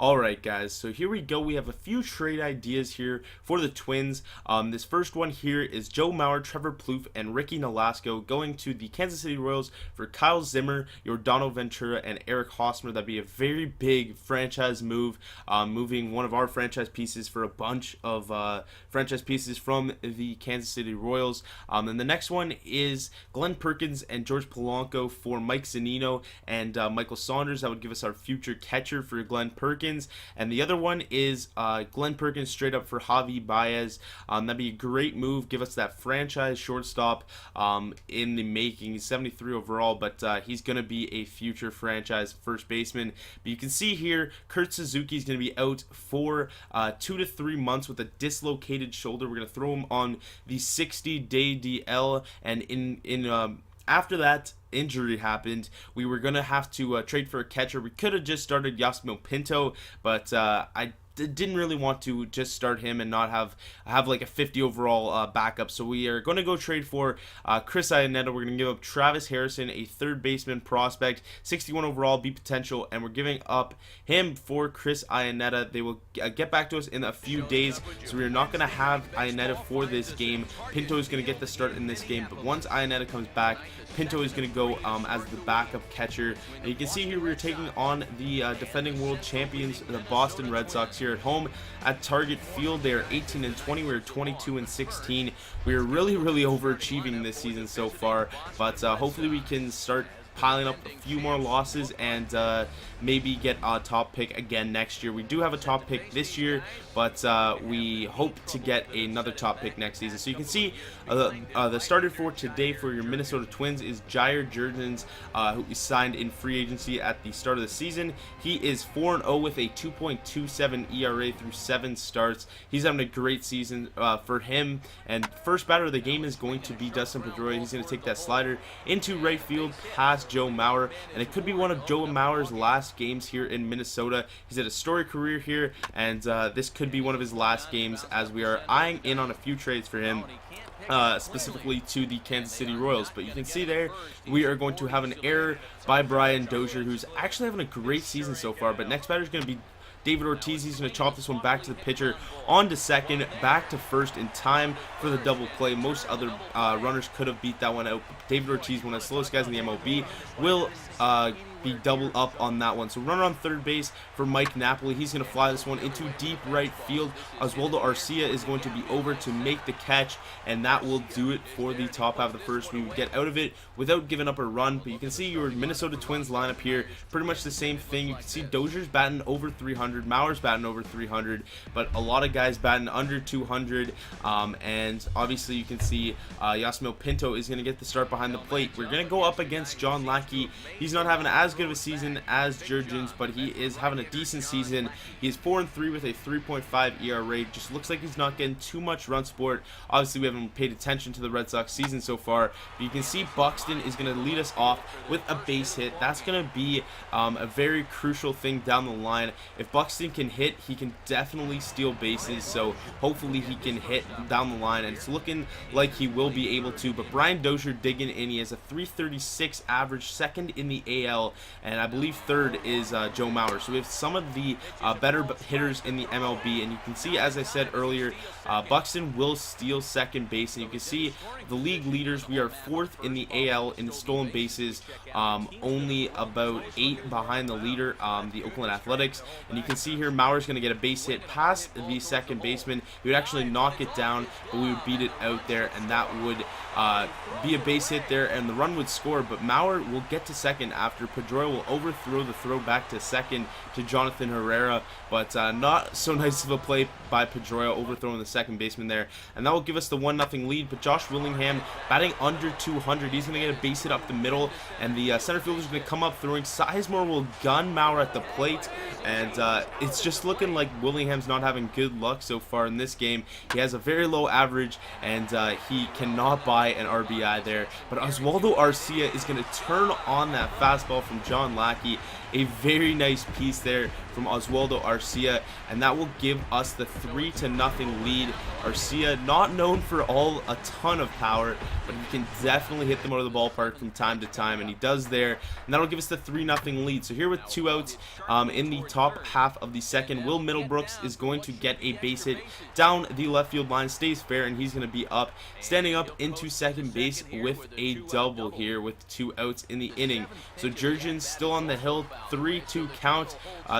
Alright guys, so here we go. We have a few trade ideas here for the Twins. This first one here is Joe Mauer, Trevor Plouffe, and Ricky Nolasco going to the Kansas City Royals for Kyle Zimmer, Yordano Ventura, and Eric Hosmer. That'd be a very big franchise move, moving one of our franchise pieces for a bunch of franchise pieces from the Kansas City Royals. And the next one is Glenn Perkins and George Polanco for Mike Zunino and Michael Saunders. That would give us our future catcher for Glenn Perkins. And the other one is Glenn Perkins straight up for Javi Baez. That'd be a great move. Give us that franchise shortstop in the making. He's 73 overall, but he's going to be a future franchise first baseman. But you can see here, Kurt Suzuki is going to be out for 2 to 3 months with a dislocated shoulder. We're going to throw him on the 60-day DL, and after that injury happened, we were going to have to trade for a catcher. We could have just started Yasmil Pinto, but I didn't really want to just start him and not have like a 50 overall backup. So we are going to go trade for Chris Iannetta. We're going to give up Travis Harrison, a third baseman prospect, 61 overall, B potential, and we're giving up him for Chris Iannetta. They will get back to us in a few days, so we're not going to have Iannetta for this game. Pinto is going to get the start in this game, but once Iannetta comes back, Pinto is going to go as the backup catcher. And you can see here we're taking on the defending world champions, the Boston Red Sox, here at home at Target Field. They are 18-20. We're 22-16. We are really overachieving this season so far, but hopefully we can start piling up a few more losses and maybe get a top pick again next year. We do have a top pick this year, but we hope to get another top pick next season. So you can see the starter for today for your Minnesota Twins is Jair Jurgens, who we signed in free agency at the start of the season. He is 4-0 with a 2.27 ERA through 7 starts. He's having a great season for him. And first batter of the game is going to be Dustin Pedroia. He's going to take that slider into right field past Joe Mauer, and it could be one of Joe Mauer's last games here in Minnesota. He's had a storied career here, and this could be one of his last games, as we are eyeing in on a few trades for him, specifically to the Kansas City Royals. But you can see there we are going to have an error by Brian Dozier, who's actually having a great season so far. But next batter is going to be David Ortiz. He's going to chop this one back to the pitcher, on to second, back to first in time for the double play. Most other runners could have beat that one out. David Ortiz, one of the slowest guys in the MLB, will be double up on that one. So runner on third base for Mike Napoli. He's going to fly this one into deep right field. Oswaldo Arcia is going to be over to make the catch, and that will do it for the top half of the first. We would get out of it without giving up a run. But you can see your Minnesota Twins lineup here, pretty much the same thing. You can see Dozier's batting over 300, Mauer's batting over 300, but a lot of guys batting under 200. And obviously you can see Yasmil Pinto is going to get the start behind the plate. We're going to go up against John Lackey. He's not having as good of a season as Jurgens, but he is having a decent season. He is 4-3 with a 3.5 ERA. Just looks like he's not getting too much run support. Obviously, we haven't paid attention to the Red Sox season so far, but you can see Buxton is going to lead us off with a base hit. That's going to be a very crucial thing down the line. If Buxton can hit, he can definitely steal bases, so hopefully he can hit down the line, and it's looking like he will be able to. But Brian Dozier digging in. He has a 336 average, second in the AL, and I believe third is Joe Mauer. So we have some of the better hitters in the MLB, and you can see, as I said earlier, Buxton will steal second base, and you can see the league leaders. We are fourth in the AL in stolen bases, only about 8 behind the leader, the Oakland Athletics. And you can see here Mauer's going to get a base hit past the second baseman. He would actually knock it down, but we would beat it out there, and that would be a base hit there, and the run would score. But Mauer will get to second after Pedroia will overthrow the throw back to second to Jonathan Herrera, but not so nice of a play by Pedroia, overthrowing the second baseman there, and that will give us the 1-0 lead. But Josh Willingham batting under 200. He's going to get a base hit up the middle, and the center fielder is going to come up throwing. Sizemore will gun Mauer at the plate, and it's just looking like Willingham's not having good luck so far in this game. He has a very low average, and he cannot buy an RBI there. But Oswaldo Arcia is going to turn on that fastball from John Lackey, a very nice piece there from Oswaldo Arcia, and that will give us the 3-0 lead. Arcia, not known for a ton of power, but he can definitely hit them out of the ballpark from time to time, and he does there, and that'll give us the 3-0 lead. So here with 2 outs in the top half of the second, Will Middlebrooks is going to get a base hit down the left field line, stays fair, and he's going to be standing up into second base with a double here with 2 outs in the inning. So Jurgens still on the hill, 3-2 count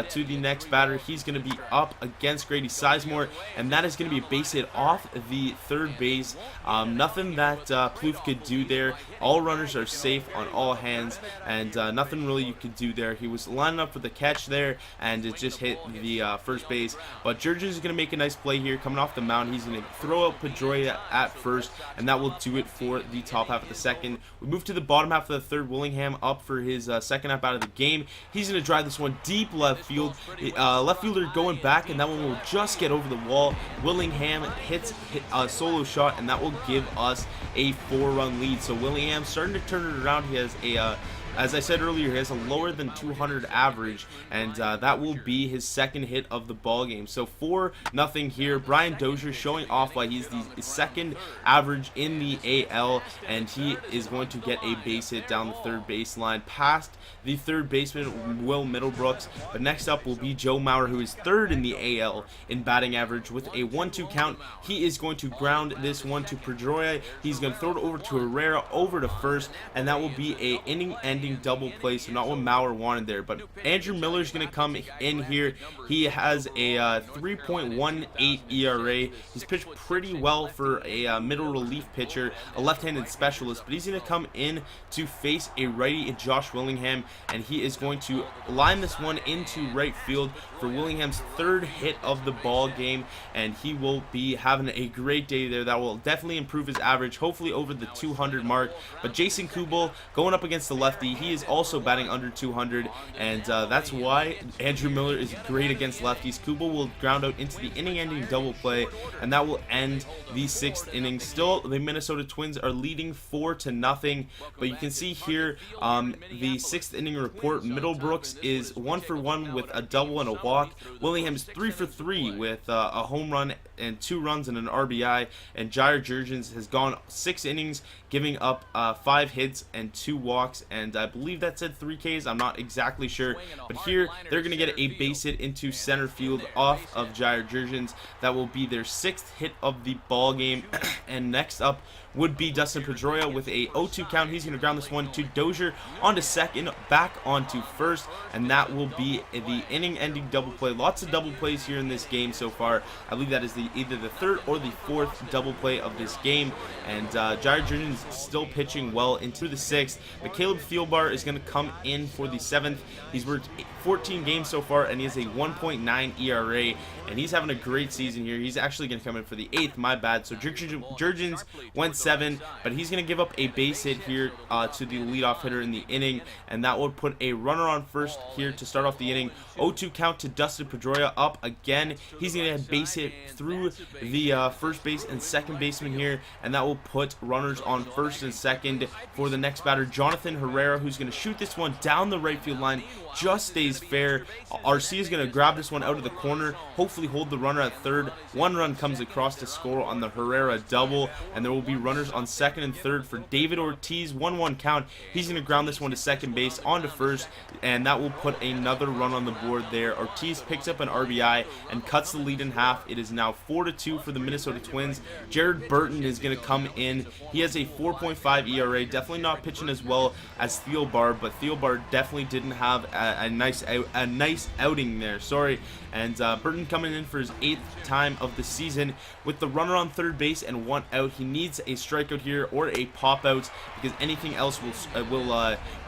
to the next batter. He's going to be up against Grady Sizemore, and that is going to be a base hit off the third base. Nothing that Plouffe could do there. All runners are safe on all hands, and nothing really you could do there. He was lining up for the catch there, and it just hit the first base. But Jurgens is going to make a nice play here coming off the mound. He's going to throw out Pedroia at first, and that will do it for the top half of the second. We move to the bottom half of the third. Willingham up for his second half out of the game. He's going to drive this one deep left field. Left fielder going back, and that one will just get over the wall. Willingham hits a solo shot, and that will give us a 4-run lead. So Willingham starting to turn it around. He has a as I said earlier, he has a lower than 200 average, and that will be his second hit of the ball game. So 4-0 here. Brian Dozier showing off why he's the second average in the AL, and he is going to get a base hit down the third baseline past the third baseman Will Middlebrooks. But next up will be Joe Mauer, who is third in the AL in batting average with a 1-2 count. He is going to ground this one to Pedroia. He's going to throw it over to Herrera over to first, and that will be a inning-ending double play, so not what Mauer wanted there. But Andrew Miller's going to come in here. He has a 3.18 ERA. He's pitched pretty well for a middle relief pitcher, a left-handed specialist, but he's going to come in to face a righty in Josh Willingham, and he is going to line this one into right field for Willingham's third hit of the ball game, and he will be having a great day there. That will definitely improve his average, hopefully over the 200 mark. But Jason Kubel going up against the lefty, he is also batting under 200, and that's why Andrew Miller is great against lefties. Kubel will ground out into the inning-ending double play, and that will end the sixth inning. Still, the Minnesota Twins are leading 4-0, but you can see here the sixth inning report. Middlebrooks is 1 for 1 with a double and a walk. Willingham's 3 for 3 with a home run and 2 runs and an RBI, and Jair Jurgens has gone 6 innings, giving up 5 hits and 2 walks, and I believe that said 3 Ks. I'm not exactly sure, but here they're going to get a base hit into center field off of Jair Jurgens. That will be their 6th hit of the ball game. And next up would be Dustin Pedroia with a 0-2 count. He's going to ground this one to Dozier onto second, back onto first, and that will be the inning-ending double play. Lots of double plays here in this game so far. I believe that is either the third or the fourth double play of this game, and Jair Jurgens is still pitching well into the sixth. But Caleb Thielbar is going to come in for the seventh. He's worked 14 games so far, and he has a 1.9 ERA, and he's having a great season here. He's actually going to come in for the 8th, my bad. So Jurgens went 7, but he's going to give up a base hit here to the leadoff hitter in the inning, and that would put a runner on first here to start off the inning. 0-2 count to Dustin Pedroia up again. He's going to have base hit through the first base and second baseman here, and that will put runners on first and second for the next batter, Jonathan Herrera, who's going to shoot this one down the right field line. Just stays fair. RC is going to grab this one out of the corner, hopefully hold the runner at third. 1 run comes across to score on the Herrera double, and there will be runners on second and third for David Ortiz. 1-1 count. He's going to ground this one to second base onto first, and that will put another run on the board there. Ortiz picks up an RBI and cuts the lead in half. It is now 4-2 for the Minnesota Twins. Jared Burton is going to come in. He has a 4.5 ERA. Definitely not pitching as well as Thielbar, but Thielbar definitely didn't have a nice outing there. Sorry. And Burton coming in for his 8th time of the season with the runner on third base and 1 out. He needs a strikeout here or a pop out, because anything else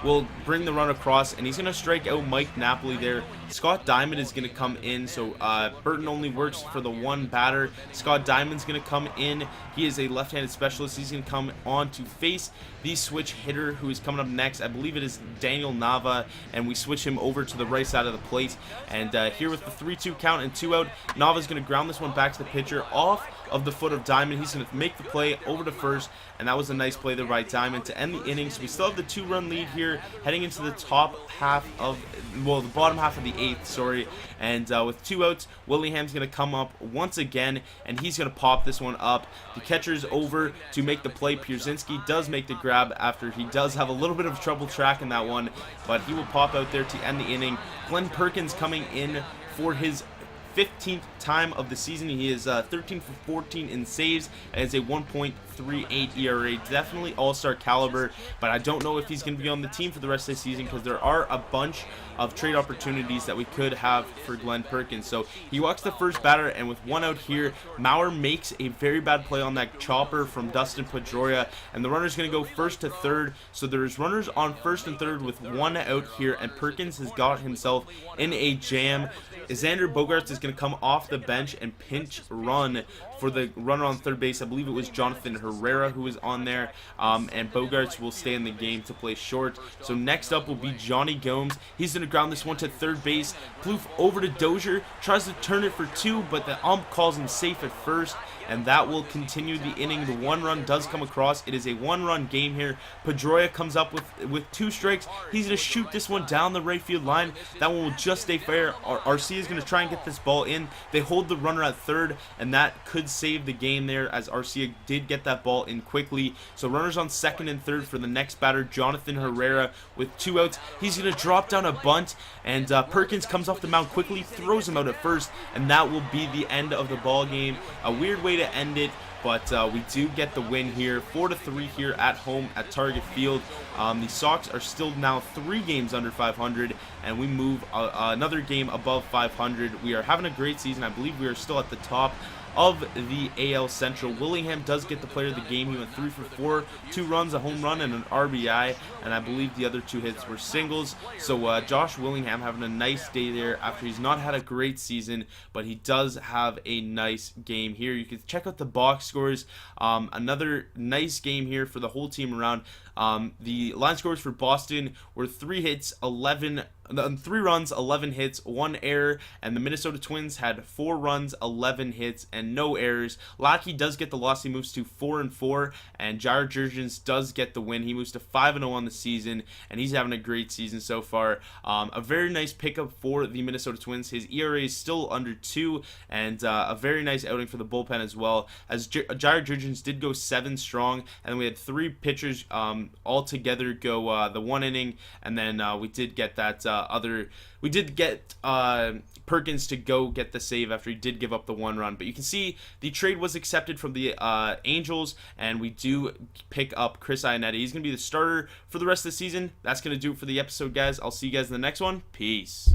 will bring the run across, and he's going to strike out Mike Napoli there. Scott Diamond is going to come in, so Burton only works for the 1 batter. Scott Diamond's going to come in. He is a left-handed specialist. He's going to come on to face the switch hitter who is coming up next. I believe it is Daniel Nava, and we switch him over to the right side of the plate. And here with the 3-2 count and 2 out, Nava's going to ground this one back to the pitcher off of the foot of Diamond. He's going to make the play over to first, and that was a nice play there by Diamond to end the inning. So we still have the 2-run lead here heading into the top half of, well, the bottom half of the 8th, sorry. And with 2 outs, Willingham's going to come up once again, and he's going to pop this one up. The catcher's over to make the play. Pierzynski does make the grab after he does have a little bit of trouble tracking that one, but he will pop out there to end the inning. Glenn Perkins coming in for his 15th time of the season. He is 13 for 14 in saves and has a 1.38 ERA. Definitely all-star caliber, but I don't know if he's going to be on the team for the rest of the season because there are a bunch of trade opportunities that we could have for Glenn Perkins. So he walks the first batter, and with 1 out here, Maurer makes a very bad play on that chopper from Dustin Pedroia, and the runner's going to go first to third. So there's runners on first and third with 1 out here, and Perkins has got himself in a jam. Xander Bogaerts is going to come off the bench and pinch run for the runner on third base. I believe it was Jonathan Herrera who was on there, and Bogaerts will stay in the game to play short. So next up will be Johnny Gomes. He's going to ground this one to third base. Plouffe over to Dozier, tries to turn it for 2, but the ump calls him safe at first, and that will continue the inning. The 1 run does come across. It is a 1-run game here. Pedroia comes up with 2 strikes. He's going to shoot this one down the right field line. That one will just stay fair. Arcia is going to try and get this ball in. They hold the runner at third, and that could save the game there, as Arcia did get that ball in quickly. So runners on second and third for the next batter, Jonathan Herrera, with 2 outs. He's going to drop down a bunt, and Perkins comes off the mound quickly, throws him out at first, and that will be the end of the ball game. A weird way to end it, but we do get the win here, 4-3 here at home at Target Field. The Sox are still now 3 games under 500, and we move another game above 500. We are having a great season. I believe we are still at the top of the AL Central. Willingham does get the player of the game. He went 3 for 4, 2 runs, a home run, and an RBI, and I believe the other 2 hits were singles. So Josh Willingham having a nice day there after he's not had a great season, but he does have a nice game here. You can check out the box scores. Another nice game here for the whole team around. The line scores for Boston were 3 runs, 11 hits, 1 error, and the Minnesota Twins had 4 runs, 11 hits, and no errors. Lackey does get the loss. He moves to 4-4, and Jared Jurgens does get the win. He moves to 5-0 on the season, and he's having a great season so far. A very nice pickup for the Minnesota Twins. His ERA is still under 2, and a very nice outing for the bullpen as well, as Jared Jurgens did go 7 strong, and then we had 3 pitchers all together go the 1 inning, and then we did get that Perkins to go get the save after he did give up the 1 run. But you can see the trade was accepted from the Angels, and we do pick up Chris Iannetti. He's going to be the starter for the rest of the season. That's going to do it for the episode, guys. I'll see you guys in the next one. Peace.